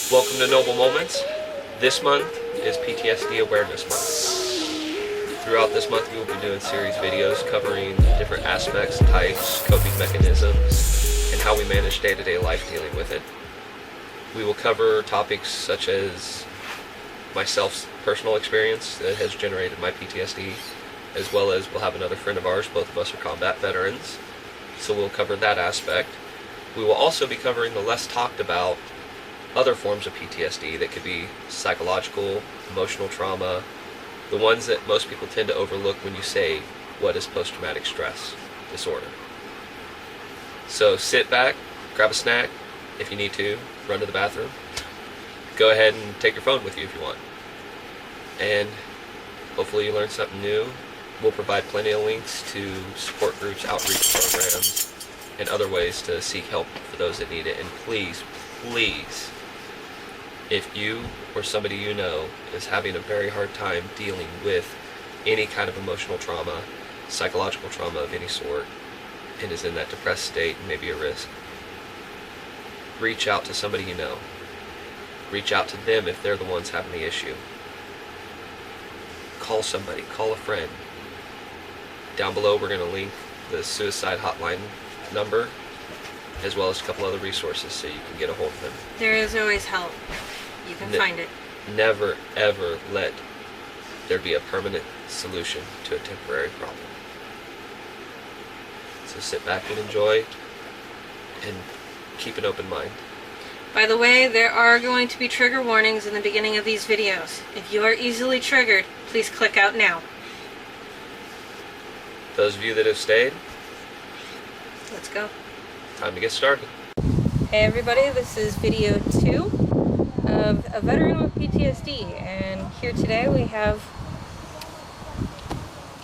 Welcome to Noble Moments. This month is PTSD Awareness Month. Throughout this month we will be doing series videos covering different aspects, types, coping mechanisms, and how we manage day-to-day life dealing with it. We will cover topics such as myself's personal experience that has generated my PTSD, as well as we'll have another friend of ours. Both of us are combat veterans, so we'll cover that aspect. We will also be covering the less talked about other forms of PTSD that could be psychological, emotional trauma, the ones that most people tend to overlook when you say, what is post-traumatic stress disorder? So sit back, grab a snack, if you need to, run to the bathroom. Go ahead and take your phone with you if you want. And hopefully you learn something new. We'll provide plenty of links to support groups, outreach programs, and other ways to seek help for those that need it. And please, please, if you or somebody you know is having a very hard time dealing with any kind of emotional trauma, psychological trauma of any sort, and is in that depressed state and maybe a risk, reach out to somebody you know. Reach out to them if they're the ones having the issue. Call somebody, call a friend. Down below we're going to link the suicide hotline number, as well as a couple other resources so you can get a hold of them. There is always help. You can find it. Never, ever let there be a permanent solution to a temporary problem. So sit back and enjoy, and keep an open mind. By the way, there are going to be trigger warnings in the beginning of these videos. If you are easily triggered, please click out now. Those of you that have stayed, let's go. Time to get started. Hey everybody, this is video 2 of a veteran with PTSD, and here today we have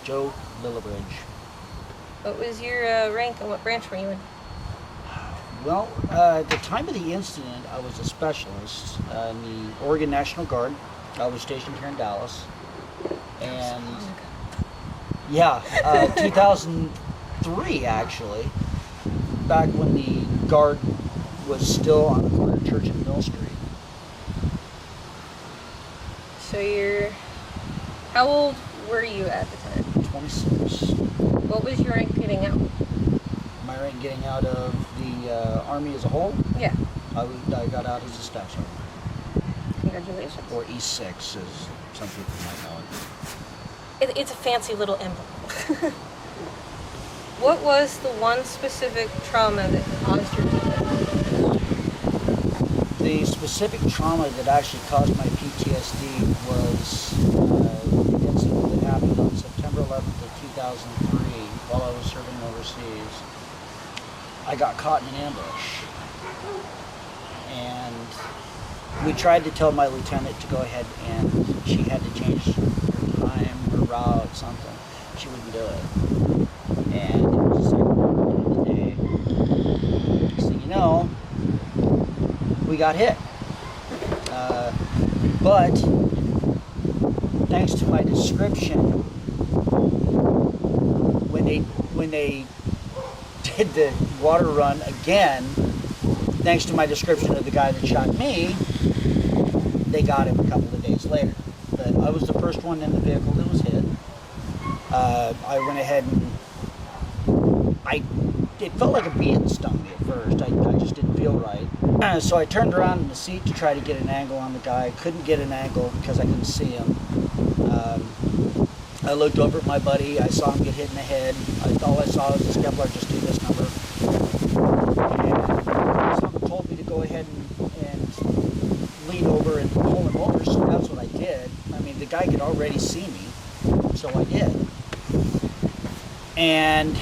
Joe Lillibridge. What was your rank and what branch were you in? Well, at the time of the incident, I was a specialist in the Oregon National Guard. I was stationed here in Dallas. And yeah, 2003 actually, back when the Guard was still on the corner of Church and Mill Street. So how old were you at the time? 26. What was your rank getting out? My rank getting out of the Army as a whole? Yeah. I got out as a staff sergeant. Congratulations. Or E6, as some people might know it. It's a fancy little emblem. What was the one specific trauma that caused your PTSD? The specific trauma that actually caused my PTSD was an incident that happened on September 11th of 2003 while I was serving overseas. I got caught in an ambush, and we tried to tell my lieutenant to go ahead, and she had to change her time, her route, something. She wouldn't do it. And it was the second one of the day. Next thing you know, we got hit. But thanks to my description, when they did the water run again, thanks to my description of the guy that shot me, they got him a couple of days later. But I was the first one in the vehicle that was hit. I went ahead and it felt like a bee had stung me at first. I just didn't feel right. So I turned around in the seat to try to get an angle on the guy. Couldn't get an angle because I couldn't see him. I looked over at my buddy. I saw him get hit in the head. All I saw was this Kevlar just do this number. And something told me to go ahead and lean over and pull him over, so that's what I did. I mean, the guy could already see me, so I did. And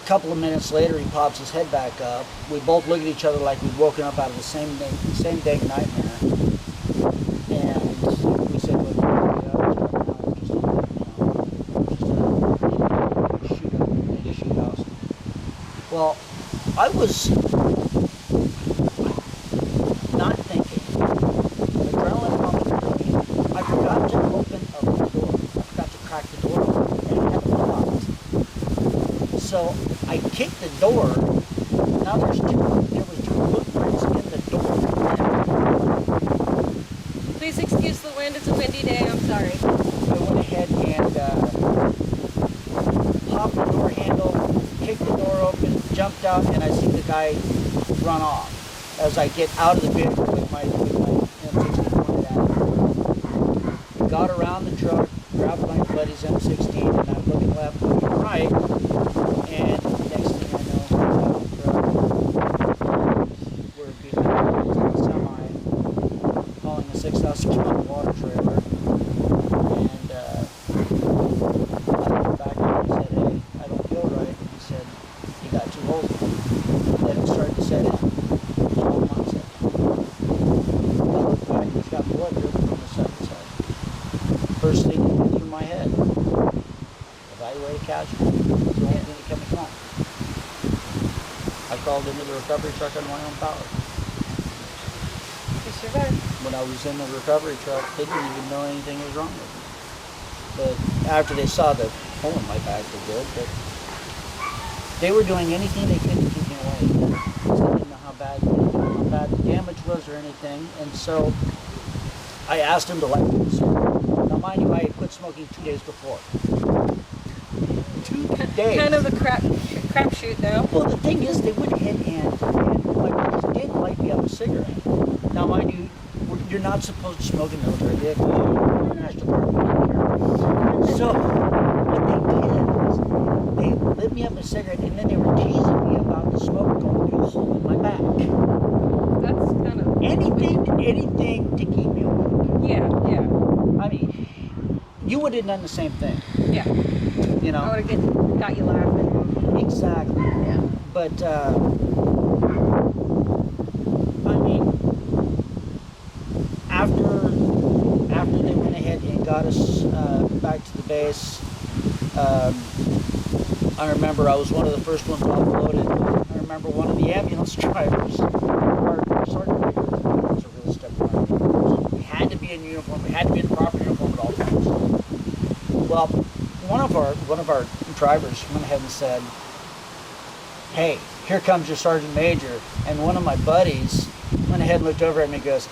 a couple of minutes later, he pops his head back up. We both look at each other like we'd woken up out of the same dang nightmare. And we said, well, shootout. Well, I was not thinking. Adrenaline pumping. I forgot to open up the door. I forgot to crack the door open, and it had locked. So I kicked the door. Now there was two footprints in the door. Sorry. I went ahead and popped the door handle, kicked the door open, jumped out, and I see the guy run off. As I get out of the vehicle with my M16 pointed at him. Got around the truck, grabbed my buddy's M16, and I'm looking left, looking right, and next thing I know, I'm out of the truck. We're behind a semi, hauling a 6,000-gallon water trailer, and I looked back and I said, "Hey, I don't feel right." And he said, "You got 2 holes." Let him start to set it. He's got blood dripping from the second side. First thing that went through my head, evaluate a casualty. It's the only thing that kept me calm. I crawled into the recovery truck on my own power. You survived. When I was in the recovery truck, they didn't even know anything was wrong with me. But after they saw the hole in my back, they did. But they were doing anything they could to keep me away. Because they didn't know how bad the damage was or anything. And so I asked them to light me a cigarette. Now, mind you, I had quit smoking 2 days before. 2 days. Kind of a crapshoot now. Well, the thing is, they went ahead and my brothers did light me up a cigarette. Now, mind you, you're not supposed to smoke in military vehicles. You're a national guard. So, what they did was they lit me up a cigarette, and then they were teasing me about the smoke going through the hole in my back. That's kind of Anything to keep me awake. Yeah. I mean, you would have done the same thing. Yeah. You know. I would have got you laughing. Exactly. Yeah. But I mean, after they went ahead and got us back to the base, I remember I was one of the first ones offloaded. I remember one of the ambulance drivers, our sergeant major, was a really stubborn. We had to be in uniform. We had to be in the proper uniform at all times. Well, one of our drivers went ahead and said, "Hey, here comes your sergeant major." And one of my buddies went ahead and looked over at me and goes,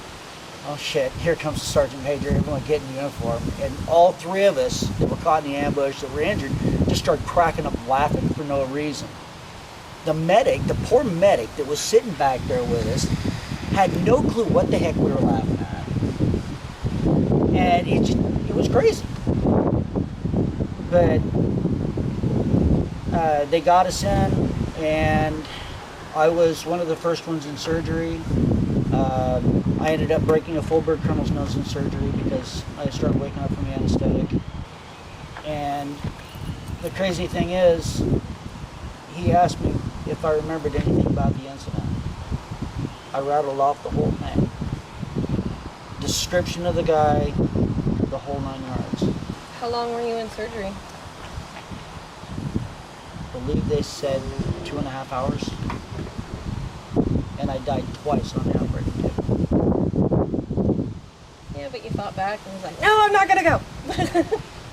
"Oh shit, here comes the sergeant major, everyone get in uniform." And all 3 of us that were caught in the ambush, that were injured, just started cracking up laughing for no reason. The medic, the poor medic that was sitting back there with us, had no clue what the heck we were laughing at. And it was crazy. But they got us in, and I was one of the first ones in surgery. I ended up breaking a full bird colonel's nose in surgery because I started waking up from the anesthetic. And the crazy thing is, he asked me if I remembered anything about the incident. I rattled off the whole thing. Description of the guy, the whole 9 yards. How long were you in surgery? I believe they said 2.5 hours. And I died twice on the operating table. Yeah, but you fought back and was like, "No, I'm not gonna go."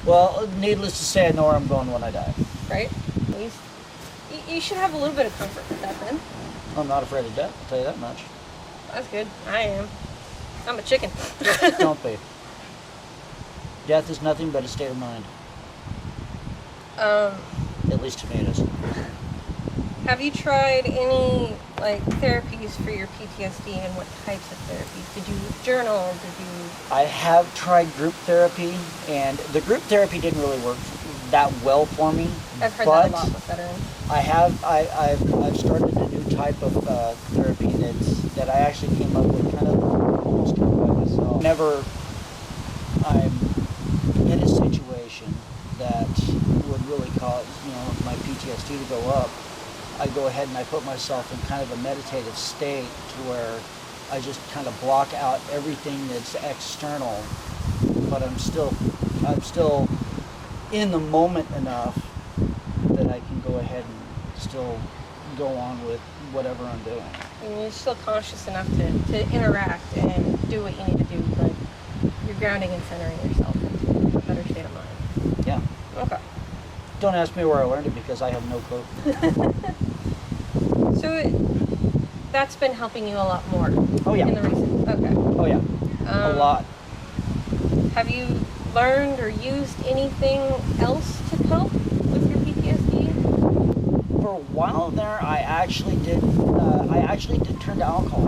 Well, needless to say, I know where I'm going when I die. Right? At least you should have a little bit of comfort with that then. I'm not afraid of death, I'll tell you that much. That's good. I am. I'm a chicken. Don't be. Death is nothing but a state of mind. At least to me it is. Have you tried any therapies for your PTSD, and what types of therapies? Did you journal, or did you? I have tried group therapy, and the group therapy didn't really work that well for me. I've heard but that a lot with veterans. I've started a new type of therapy that I actually came up with almost by myself. Whenever I'm in a situation that would really cause my PTSD to go up, I go ahead and I put myself in kind of a meditative state to where I just kind of block out everything that's external, but I'm still in the moment enough that I can go ahead and still go on with whatever I'm doing. And you're still conscious enough to interact and do what you need to do, but you're grounding and centering yourself into a better state of mind. Yeah. Okay. Don't ask me where I learned it because I have no clue. So that's been helping you a lot more. Oh yeah. In the recent. Okay. Oh yeah. A lot. Have you learned or used anything else to cope with your PTSD? For a while there, I actually did turn to alcohol,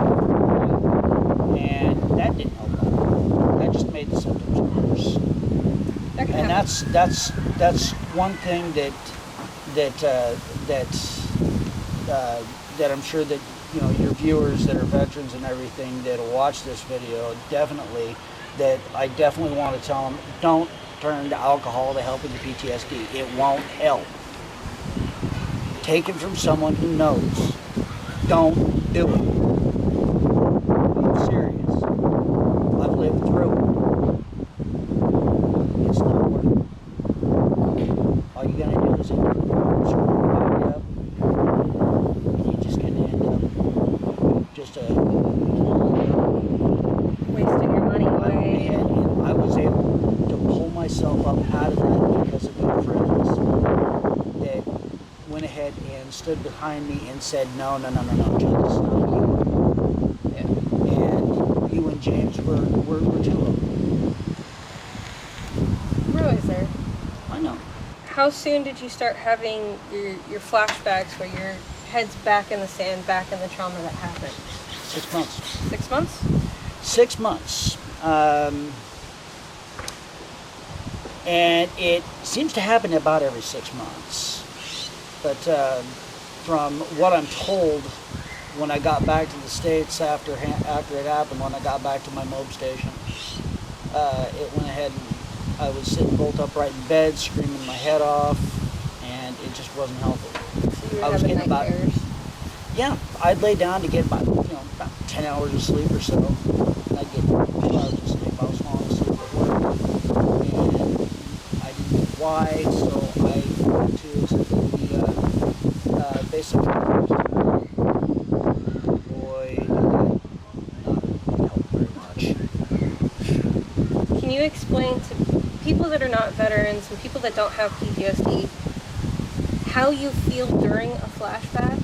and that didn't help at all. That just made the symptoms worse. That can And happen. that's one thing that I'm sure that your viewers that are veterans and everything that'll watch this video I definitely want to tell them, don't turn to alcohol to help with your PTSD. It won't help. Take it from someone who knows. Don't do it. I'm serious. I've lived through it. It's not worth it. All you're gonna do is screw your body up, and you're just gonna end up just Wasting your money away. and I was able to pull myself up out of that because of good friends that went ahead and stood behind me and said, no, Joe, this is not you. Yeah. And you and James were two of them. We're always there. I know. How soon did you start having your flashbacks where your head's back in the sand, back in the trauma that happened? 6 months. 6 months? 6 months. And it seems to happen about every 6 months. But from what I'm told, when I got back to the States after it happened, when I got back to my mob station, it went ahead and I was sitting bolt upright in bed, screaming my head off, and it just wasn't helping. So you were I was having getting about, nightmares. yeah, I'd lay down to get about 10 hours of sleep or so. And I'd get 2 hours of sleep. I was falling asleep at work, and I didn't know why, so I went to the basic boy, that didn't help very much. Can you explain to people that are not veterans and people that don't have PTSD how you feel during a flashback?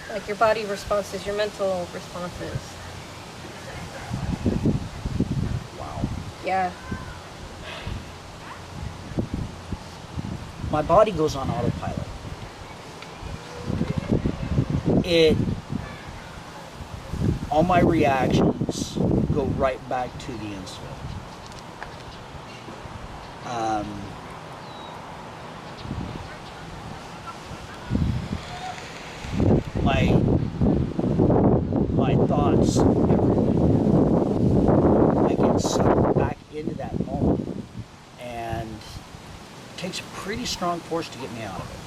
Like your body responses, your mental responses. Wow. Yeah. My body goes on autopilot. All my reactions go right back to the incident. My thoughts, everything. I get sucked back into that moment, and it takes a pretty strong force to get me out of it.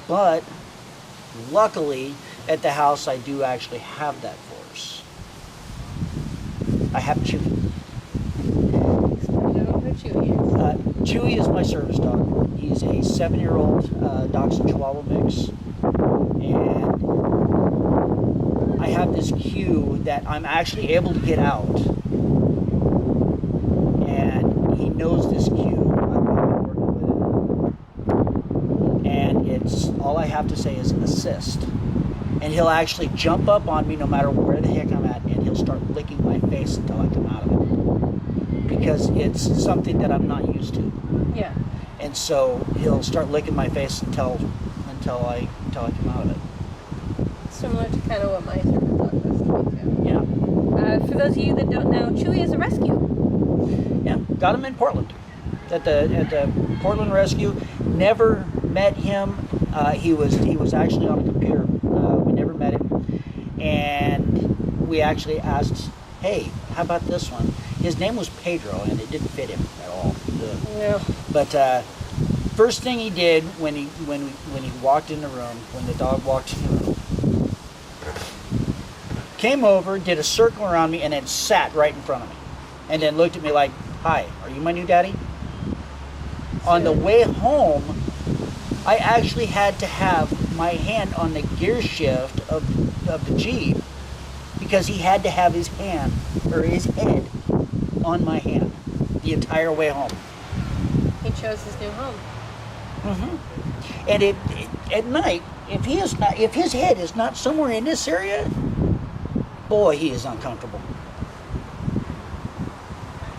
But luckily, at the house, I do actually have that force. I have Chewy. Explain to them who Chewy is. Chewy is my service dog. He's a 7-year-old Dachshund Chihuahua mix. And I have this cue that I'm actually able to get out. And he knows this cue. I'm working with him. And it's all I have to say is assist. And he'll actually jump up on me no matter where the heck I'm at, and he'll start licking my face until I come out of it. Because it's something that I'm not used to. Yeah. And so he'll start licking my face until I come out of it. Similar to kind of what my service dog does to me too. Yeah. For those of you that don't know, Chewy is a rescue. Yeah. Got him in Portland. At the Portland Rescue. Never met him. He was actually on a computer. We never met him. And we actually asked, hey, how about this one? His name was Pedro, and it didn't fit him at all. No. But first thing he did when he walked in the room, when the dog walked in the room, came over, did a circle around me, and then sat right in front of me, and then looked at me like, "Hi, are you my new daddy?" On the way home, I actually had to have my hand on the gear shift of the Jeep because he had to have his hand or his head on my hand the entire way home. He chose his new home. Mm-hmm. And at night, if his head is not somewhere in this area, boy, he is uncomfortable.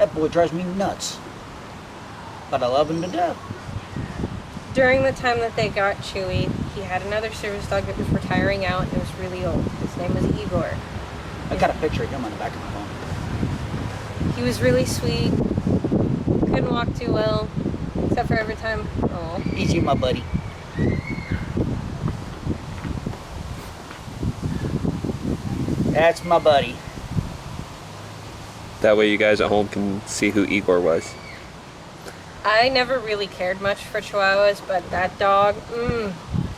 That boy drives me nuts. But I love him to death. During the time that they got Chewy, he had another service dog that was retiring out and it was really old. His name was Igor. I got a picture of him on the back of my phone. He was really sweet. Couldn't walk too well, except for every time. Oh, Easy, my buddy. That's my buddy. That way you guys at home can see who Igor was. I never really cared much for Chihuahuas, but that dog,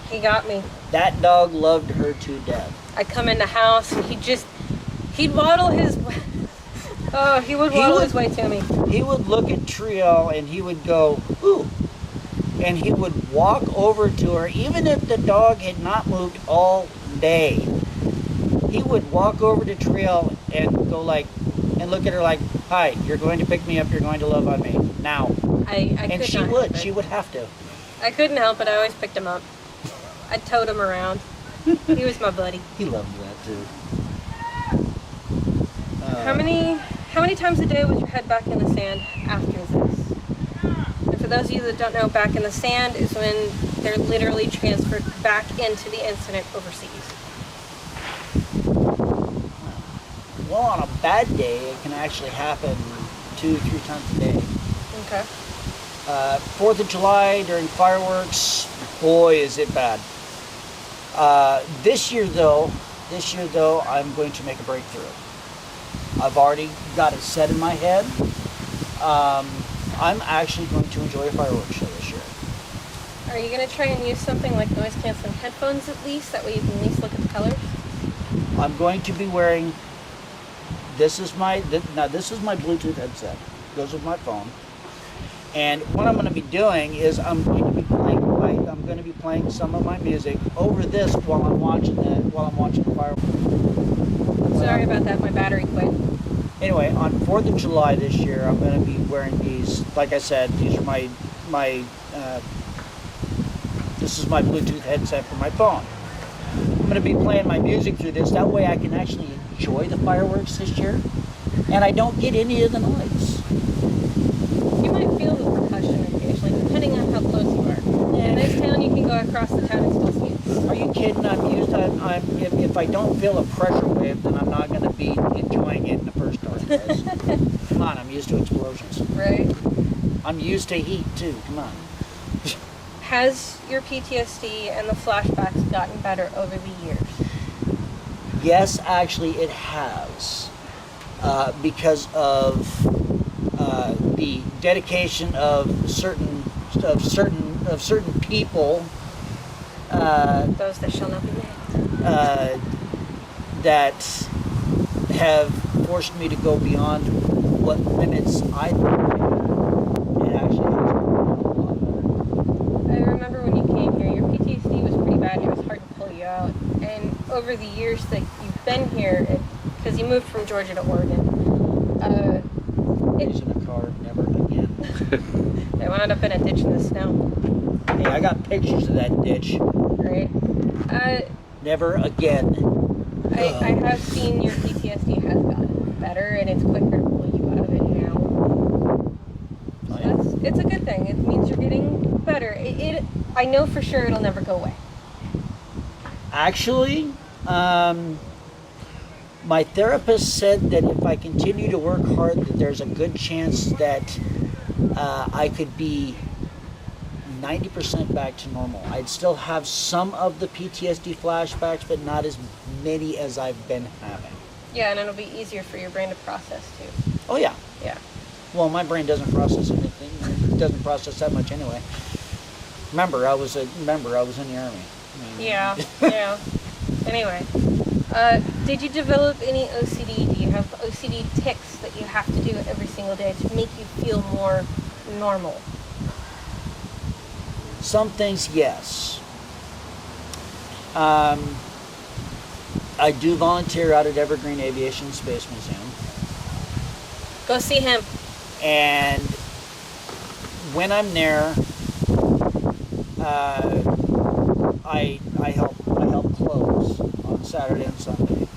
he got me. That dog loved her to death. I'd come in the house and he'd waddle his, he would waddle his way to me. He would look at Triel and he would go, ooh. And he would walk over to her, even if the dog had not moved all day. He would walk over to Triel and go like, and look at her like, hi, you're going to pick me up, you're going to love on me, now. And she would. She would have to. I couldn't help it. I always picked him up. I towed him around. He was my buddy. He loved that too. How many times a day was your head back in the sand after this? And for those of you that don't know, back in the sand is when they're literally transferred back into the incident overseas. Well, on a bad day, it can actually happen 2-3 times a day. Okay. 4th of July during fireworks, boy, is it bad. This year though, I'm going to make a breakthrough. I've already got it set in my head. I'm actually going to enjoy a fireworks show this year. Are you going to try and use something like noise canceling headphones at least? That way you can at least look at the colors? I'm going to be wearing, this is my Bluetooth headset. Goes with my phone. And what I'm going to be doing is I'm going to be playing some of my music over this while I'm watching the fireworks. Sorry about that, my battery quit. Anyway, on 4th of July this year, I'm going to be wearing these. Like I said, these are this is my Bluetooth headset for my phone. I'm going to be playing my music through this. That way I can actually enjoy the fireworks this year. And I don't get any of the noise. You might feel the percussion occasionally, depending on how close you are. In this town, you can go across the town and still see it. Are you kidding? If I don't feel a pressure wave, then I'm not going to be enjoying it in the first place. Come on, I'm used to explosions. Right. I'm used to heat too. Come on. Has your PTSD and the flashbacks gotten better over the years? Yes, actually, it has, because of the dedication of certain people. Those that shall not be named. That have forced me to go beyond what limits I thought. It actually has gotten a lot better. I remember when you came here, your PTSD was pretty bad. It was hard to pull you out. And over the years that you've been here, because you moved from Georgia to Oregon, Using a car, never again. I wound up in a ditch in the snow. Hey, I got pictures of that ditch. Right? Never again. I have seen your PTSD has gotten better, and it's quicker to pull you out of it now. So it's a good thing. It means you're getting better. I know for sure it'll never go away. Actually, my therapist said that if I continue to work hard, that there's a good chance that I could be 90% back to normal. I'd still have some of the PTSD flashbacks, but not as many as I've been having. Yeah, and it'll be easier for your brain to process too. Oh yeah. Yeah. Well, my brain doesn't process anything. It doesn't process that much anyway. Remember, I was in the army. Yeah. Yeah. Anyway, did you develop any OCD? Do you have OCD tics that you have to do every single day to make you feel more normal? Some things, yes. I do volunteer out at Evergreen Aviation and Space Museum. Go see him. And when I'm there, I help close on Saturday and Sunday.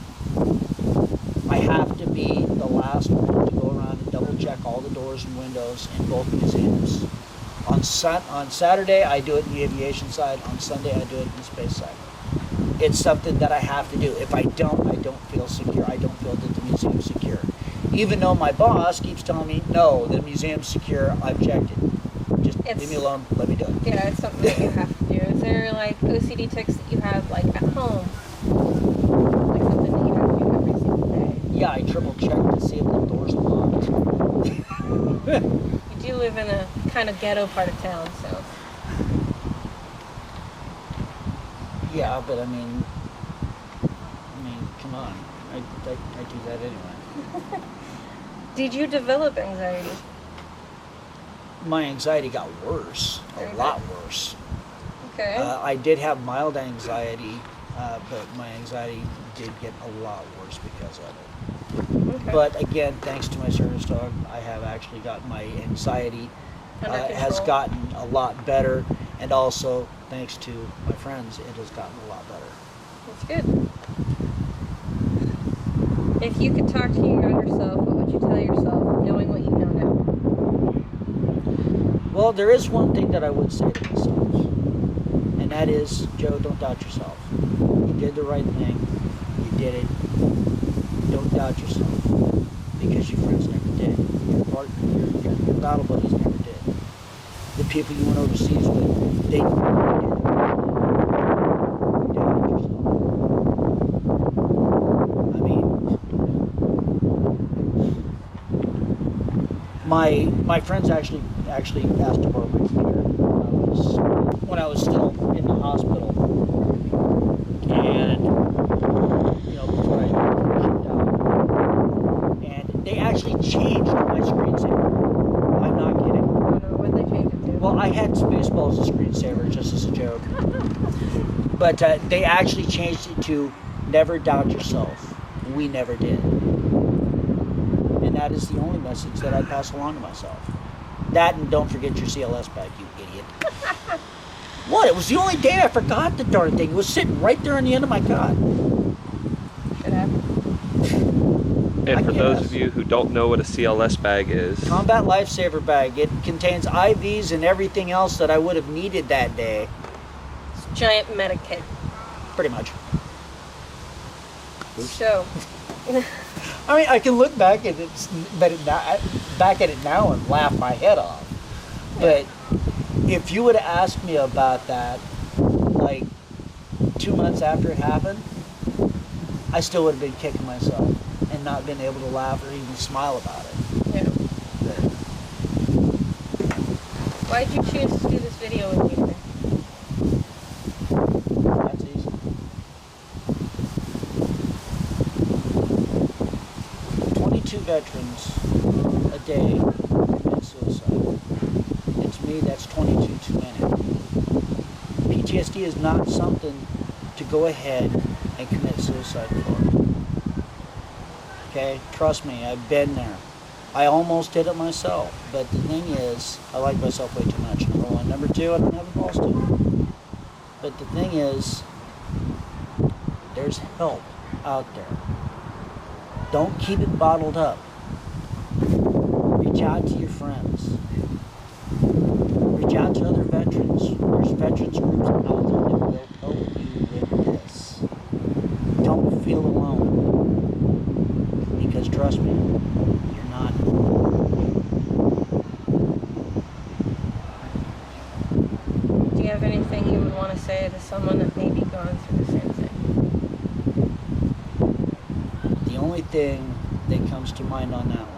I have to be the last one to go around and double check all the doors and windows in both museums. On Saturday, I do it in the aviation side. On Sunday, I do it in the space side. It's something that I have to do. If I don't feel secure. I don't feel that the museum's secure. Even though my boss keeps telling me, no, the museum's secure, I've checked it. Just leave me alone, let me do it. Yeah, it's something that you have to do. Is there like OCD tics that you have like at home? Like something that you have to do every single day? Yeah, I triple check to see if the doors are locked. You do live in a kind of ghetto part of town, so. Yeah, but I mean, come on. I do that anyway. Did you develop anxiety? My anxiety got worse, a lot worse. Okay. I did have mild anxiety, but my anxiety did get a lot worse because of it. Okay. But again, thanks to my service dog, I have actually got my anxiety has gotten a lot better, and also thanks to my friends, it has gotten a lot better. That's good. If you could talk to your younger self, what would you tell yourself, knowing what you know now? Well, there is one thing that I would say to myself, and that is, Joe, don't doubt yourself. You did the right thing. You did it. Don't doubt yourself, because your friends never did. Your partner, your battle buddies never did. The people you went overseas with, they never did. Doubt yourself. I mean, my friends actually asked to borrow my computer when I was still in the hospital, and before I shipped out, and they actually changed my screensaver. I'm not kidding. I don't know, what did they change it to? Well, I had Spaceballs as a screensaver just as a joke, but they actually changed it to "Never doubt yourself. We never did." And that is the only message that I pass along to myself. That, and don't forget your CLS bag, you idiot. What? It was the only day I forgot the darn thing. It was sitting right there on the end of my cot. Should happen. And for those guess. of you who don't know what a CLS bag is, Combat Lifesaver bag. It contains IVs and everything else that I would have needed that day. It's a giant medic kit. Pretty much. So, I mean, I can look back at it, now and laugh my head off. But if you would have asked me about that, like 2 months after it happened, I still would have been kicking myself and not been able to laugh or even smile about it. yeah. Why did you choose to do this video with me today? That's easy. 22 veterans a day commit suicide. And to me, that's 22 too many. PTSD is not something to go ahead and commit suicide for. Okay? Trust me, I've been there. I almost did it myself. But the thing is, I like myself way too much. Number one. Number two, I don't have the balls to. But the thing is, there's help out there. Don't keep it bottled up. Reach out to your friends. Reach out to other veterans. There's veterans groups out there that will help you with this. Don't feel alone. Because trust me, you're not. Do you have anything you would want to say to someone that may be going through the same thing? The only thing that comes to mind on that one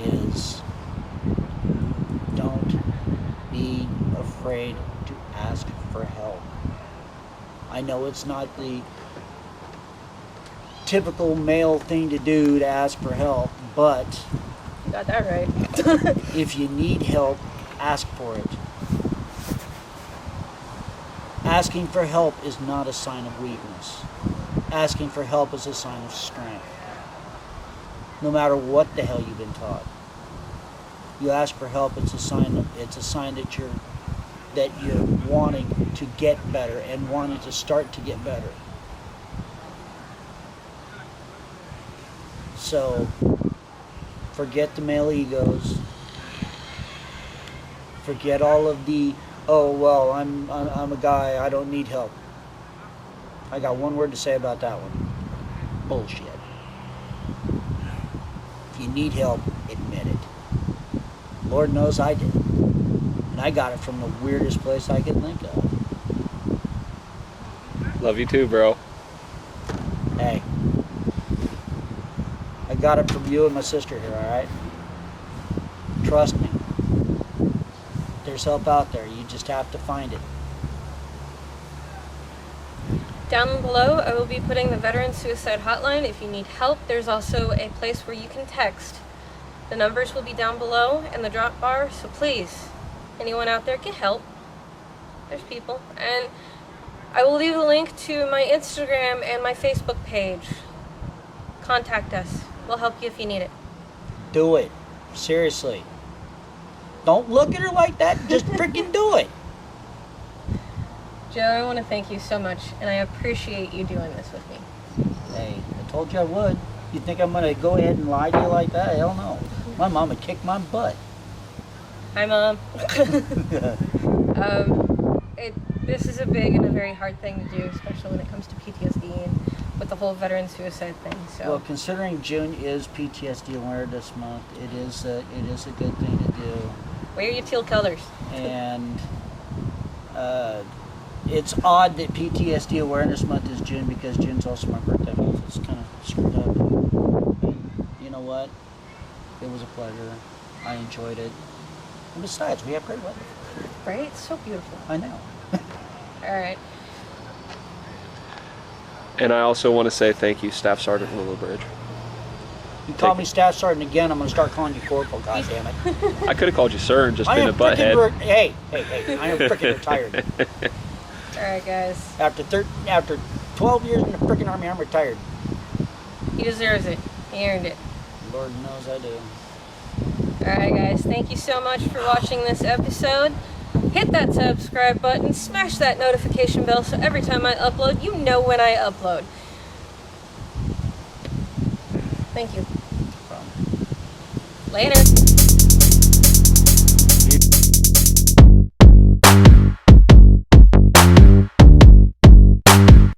is don't be afraid to ask for help. I know it's not the typical male thing to do to ask for help, but You got that right. if you need help, ask for it. Asking for help is not a sign of weakness. Asking for help is a sign of strength. No matter what the hell you've been taught. You ask for help, it's a sign that you're wanting to get better and wanting to start to get better. So forget the male egos. Forget all of the, oh well, I'm a guy, I don't need help. I got one word to say about that one. Bullshit. If you need help, admit it. Lord knows I did. And I got it from the weirdest place I could think of. Love you too, bro. Hey. I got it from you and my sister here, alright? Trust me. There's help out there. You just have to find it. Down below, I will be putting the Veteran Suicide Hotline. If you need help, there's also a place where you can text. The numbers will be down below in the drop bar, so please, anyone out there, get help. There's people. And I will leave a link to my Instagram and my Facebook page. Contact us. We'll help you if you need it. Do it. Seriously. Don't look at her like that. Just freaking do it. Joe, I want to thank you so much, and I appreciate you doing this with me. Hey, I told you I would. You think I'm going to go ahead and lie to you like that? Hell no. My mom would kick my butt. Hi, Mom. This is a big and a very hard thing to do, especially when it comes to PTSD and with the whole veteran suicide thing. So, well, considering June is PTSD Awareness Month, it is a good thing to do. Wear your teal colors. And it's odd that PTSD Awareness Month is June because June's also my birthday month. It's kind of screwed up. And you know what? It was a pleasure. I enjoyed it. And besides, we have great weather. Right? It's so beautiful. I know. All right. And I also want to say thank you, Staff Sergeant Willowbridge. You call me Staff Sergeant again, I'm going to start calling you Corporal, goddammit. I could have called you sir and just been a butthead. Hey, I am freaking retired. All right, guys. After 12 years in the freaking Army, I'm retired. He deserves it. He earned it. Lord knows I do. All right, guys. Thank you so much for watching this episode. Hit that subscribe button. Smash that notification bell so every time I upload, you know when I upload. Thank you. No problem. Later.